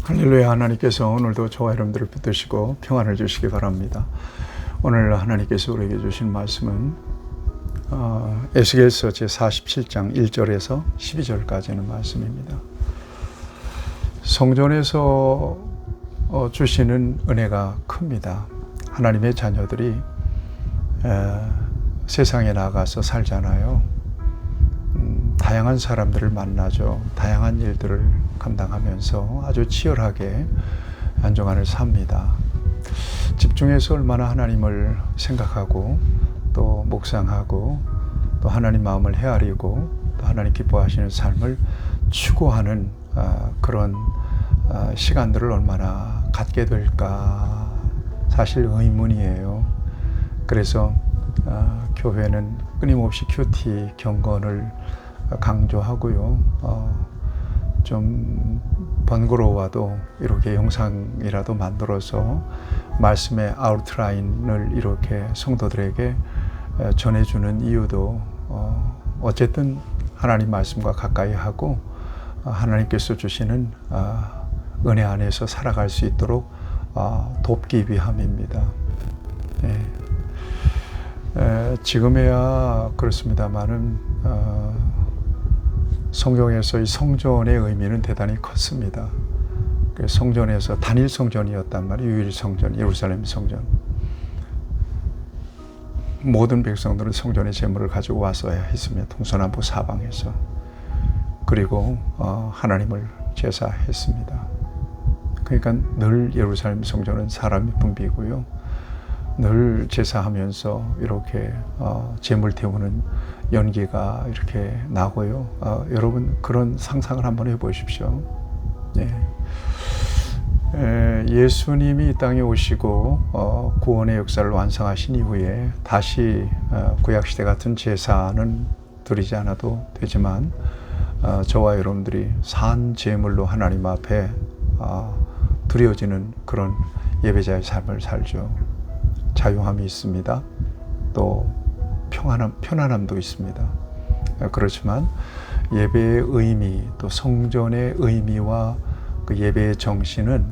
할렐루야. 하나님께서 오늘도 저와 여러분들을 붙드시고 평안을 주시기 바랍니다. 오늘 하나님께서 우리에게 주신 말씀은 에스겔서 제47장 1절에서 12절까지는 말씀입니다. 성전에서 주시는 은혜가 큽니다. 하나님의 자녀들이 세상에 나가서 살잖아요. 다양한 사람들을 만나죠. 다양한 일들을 감당하면서 아주 치열하게 한 주간을 삽니다. 집중해서 얼마나 하나님을 생각하고 또 묵상하고 또 하나님 마음을 헤아리고 또 하나님 기뻐하시는 삶을 추구하는 그런 시간들을 얼마나 갖게 될까 사실 의문이에요. 그래서 교회는 끊임없이 큐티 경건을 강조하고요. 좀 번거로워도 이렇게 영상이라도 만들어서 말씀의 아웃라인을 이렇게 성도들에게 전해주는 이유도 어쨌든 하나님 말씀과 가까이 하고 하나님께서 주시는 은혜 안에서 살아갈 수 있도록 돕기 위함입니다. 지금에야 그렇습니다만은 성경에서 이 성전의 의미는 대단히 컸습니다. 성전에서 단일 성전이었단 말이에요. 유일 성전, 예루살렘 성전. 모든 백성들은 성전의 제물을 가지고 왔어야 했으며 동서남북 사방에서 그리고 하나님을 제사했습니다. 그러니까 늘 예루살렘 성전은 사람이 붐비고요. 늘 제사하면서 이렇게 제물 태우는 연기가 이렇게 나고요. 여러분 그런 상상을 한번 해보십시오. 예수님이 이 땅에 오시고 구원의 역사를 완성하신 이후에 다시 구약시대 같은 제사는 드리지 않아도 되지만 저와 여러분들이 산 제물로 하나님 앞에 드려지는 그런 예배자의 삶을 살죠. 자유함이 있습니다. 또 편안함도 있습니다. 그렇지만 예배의 의미, 또 성전의 의미와 그 예배의 정신은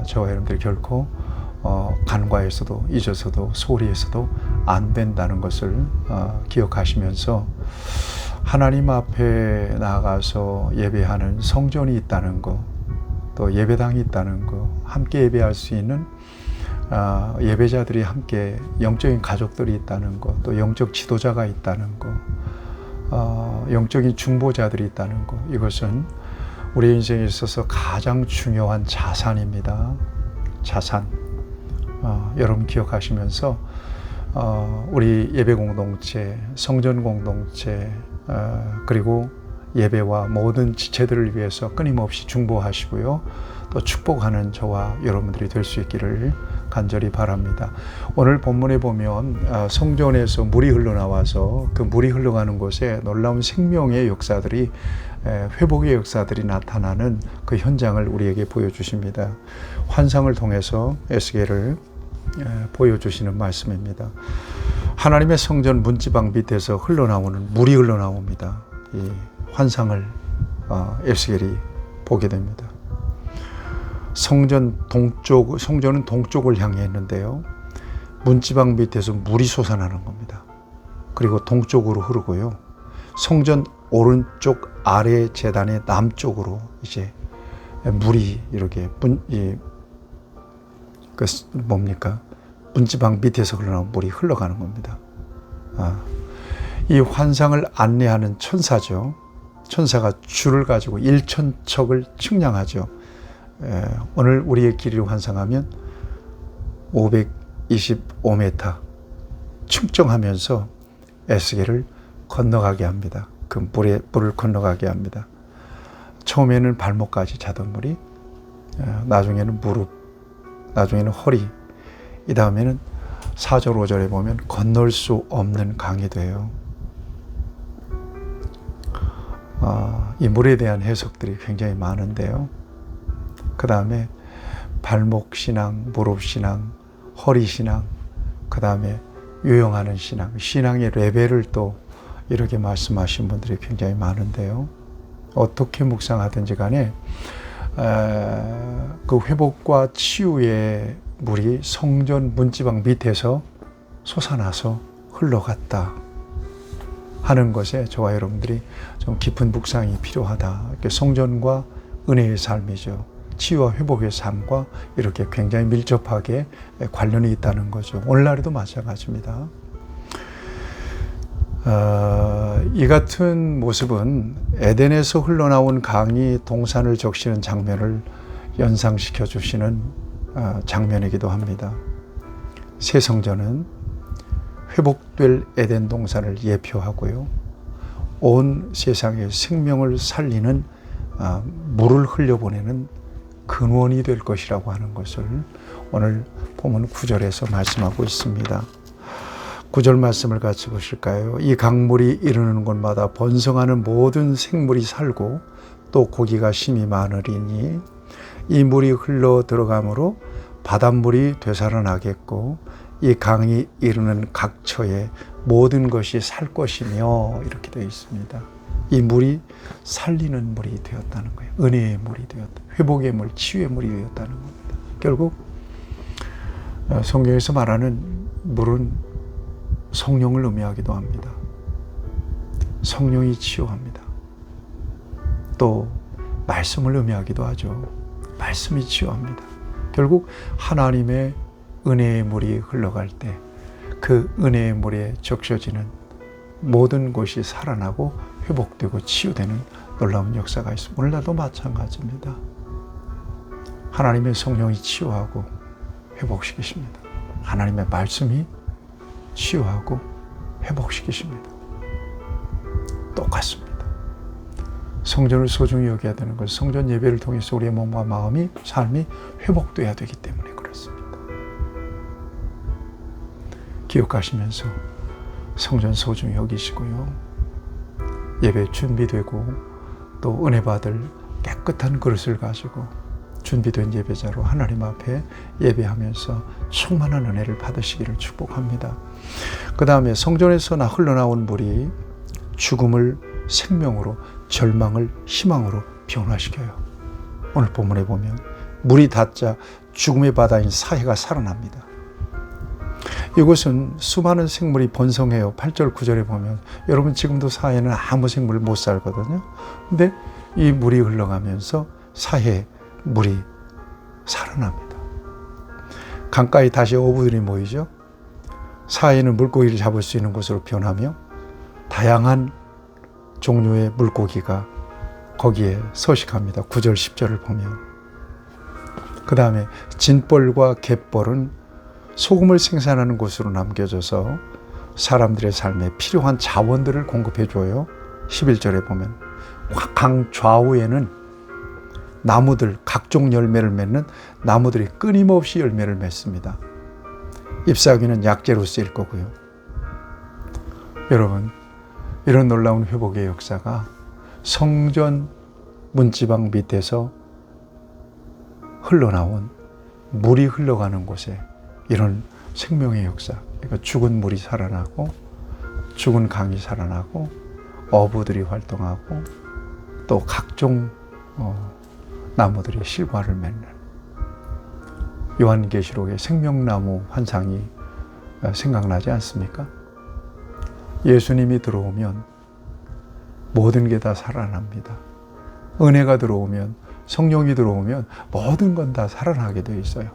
저와 여러분들이 결코 간과해서도 잊어서도 소홀히해서도 안 된다는 것을 기억하시면서 하나님 앞에 나가서 예배하는 성전이 있다는 것, 또 예배당이 있다는 것, 함께 예배할 수 있는 예배자들이 함께 영적인 가족들이 있다는 것, 또 영적 지도자가 있다는 것, 영적인 중보자들이 있다는 것, 이것은 우리 인생에 있어서 가장 중요한 자산입니다. 자산. 여러분 기억하시면서 우리 예배 공동체, 성전 공동체, 그리고 예배와 모든 지체들을 위해서 끊임없이 중보하시고요. 또 축복하는 저와 여러분들이 될 수 있기를 간절히 바랍니다. 오늘 본문에 보면 성전에서 물이 흘러나와서 그 물이 흘러가는 곳에 놀라운 생명의 역사들이 회복의 역사들이 나타나는 그 현장을 우리에게 보여주십니다. 환상을 통해서 에스겔을 보여주시는 말씀입니다. 하나님의 성전 문지방 밑에서 흘러나오는 물이 흘러나옵니다. 이 환상을 에스겔이 보게 됩니다. 성전은 동쪽을 향해 있는데요. 문지방 밑에서 물이 솟아나는 겁니다. 그리고 동쪽으로 흐르고요. 성전 오른쪽 아래 제단의 남쪽으로 이제 물이 이렇게 문지방 밑에서 흘러나온 물이 흘러가는 겁니다. 이 환상을 안내하는 천사죠. 천사가 줄을 가지고 1,000척을 측량하죠. 오늘 우리의 길이를 환상하면 525m 측정하면서 에스겔을 건너가게 합니다. 그 물을 건너가게 합니다. 처음에는 발목까지 차던 물이 나중에는 무릎, 나중에는 허리, 이 다음에는 4절 5절에 보면 건널 수 없는 강이 돼요. 이 물에 대한 해석들이 굉장히 많은데요. 그 다음에 발목 신앙, 무릎 신앙, 허리 신앙, 그 다음에 요용하는 신앙, 신앙의 레벨을 또 이렇게 말씀하신 분들이 굉장히 많은데요. 어떻게 묵상하든지 간에 그 회복과 치유의 물이 성전 문지방 밑에서 솟아나서 흘러갔다 하는 것에 저와 여러분들이 좀 깊은 묵상이 필요하다. 이렇게 성전과 은혜의 삶이죠. 치유와 회복의 삶과 이렇게 굉장히 밀접하게 관련이 있다는 거죠. 오늘날에도 마찬가지입니다. 이 같은 모습은 에덴에서 흘러나온 강이 동산을 적시는 장면을 연상시켜 주시는 장면이기도 합니다. 새 성전은 회복될 에덴 동산을 예표하고요. 온 세상의 생명을 살리는 물을 흘려보내는 근원이 될 것이라고 하는 것을 오늘 본문 9절에서 말씀하고 있습니다. 9절 말씀을 같이 보실까요? 이 강물이 이르는 곳마다 번성하는 모든 생물이 살고 또 고기가 심히 많으리니 이 물이 흘러 들어가므로 바닷물이 되살아나겠고 이 강이 이르는 각처에 모든 것이 살 것이며 이렇게 되어 있습니다. 이 물이 살리는 물이 되었다는 거예요. 은혜의 물이 되었다. 회복의 물, 치유의 물이 되었다는 겁니다. 결국 성경에서 말하는 물은 성령을 의미하기도 합니다. 성령이 치유합니다. 또 말씀을 의미하기도 하죠. 말씀이 치유합니다. 결국 하나님의 은혜의 물이 흘러갈 때 그 은혜의 물에 적셔지는 모든 것이 살아나고 회복되고 치유되는 놀라운 역사가 있습니다. 오늘날도 마찬가지입니다. 하나님의 성령이 치유하고 회복시키십니다. 하나님의 말씀이 치유하고 회복시키십니다. 똑같습니다. 성전을 소중히 여겨야 되는 것, 성전 예배를 통해서 우리의 몸과 마음이, 삶이 회복돼야 되기 때문에 그렇습니다. 기억하시면서 성전 소중히 여기시고요. 예배 준비되고 또 은혜 받을 깨끗한 그릇을 가지고 준비된 예배자로 하나님 앞에 예배하면서 충만한 은혜를 받으시기를 축복합니다. 그 다음에 성전에서 흘러나온 물이 죽음을 생명으로, 절망을 희망으로 변화시켜요. 오늘 본문에 보면 물이 닿자 죽음의 바다인 사해가 살아납니다. 이곳은 수많은 생물이 번성해요. 8절 9절에 보면 여러분 지금도 사해는 아무 생물 못 살거든요. 근데 이 물이 흘러가면서 사해 물이 살아납니다. 강가에 다시 어부들이 모이죠. 사해는 물고기를 잡을 수 있는 곳으로 변하며 다양한 종류의 물고기가 거기에 서식합니다. 9절 10절을 보면. 그 다음에 진벌과 갯벌은 소금을 생산하는 곳으로 남겨져서 사람들의 삶에 필요한 자원들을 공급해줘요. 11절에 보면 강 좌우에는 나무들, 각종 열매를 맺는 나무들이 끊임없이 열매를 맺습니다. 잎사귀는 약재로 쓰일 거고요. 여러분, 이런 놀라운 회복의 역사가 성전 문지방 밑에서 흘러나온 물이 흘러가는 곳에 이런 생명의 역사, 그러니까 죽은 물이 살아나고 죽은 강이 살아나고 어부들이 활동하고 또 각종 나무들이 실과를 맺는 요한계시록의 생명나무 환상이 생각나지 않습니까? 예수님이 들어오면 모든 게 다 살아납니다. 은혜가 들어오면, 성령이 들어오면 모든 건 다 살아나게 되어 있어요.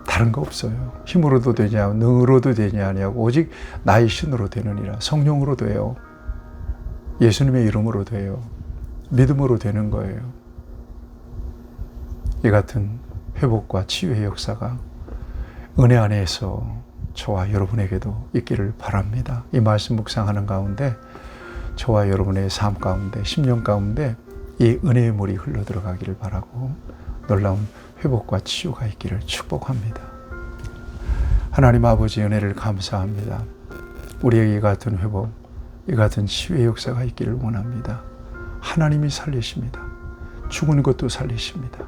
다른 거 없어요. 힘으로도 되냐, 능으로도 되냐 아니하고 오직 나의 신으로 되느니라. 성령으로 돼요. 예수님의 이름으로 돼요. 믿음으로 되는 거예요. 이 같은 회복과 치유의 역사가 은혜 안에서 저와 여러분에게도 있기를 바랍니다. 이 말씀 묵상하는 가운데 저와 여러분의 삶 가운데, 10년 가운데 이 은혜의 물이 흘러 들어가기를 바라고 놀라운 회복과 치유가 있기를 축복합니다. 하나님 아버지 은혜를 감사합니다. 우리에게 이 같은 회복, 이 같은 치유의 역사가 있기를 원합니다. 하나님이 살리십니다. 죽은 것도 살리십니다.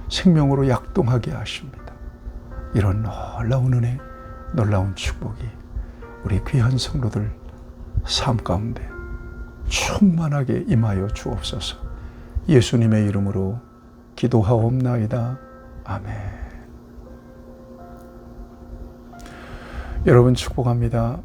생명으로 약동하게 하십니다. 이런 놀라운 은혜, 놀라운 축복이 우리 귀한 성도들 삶 가운데 충만하게 임하여 주옵소서. 예수님의 이름으로 기도하옵나이다. 아멘. 여러분 축복합니다.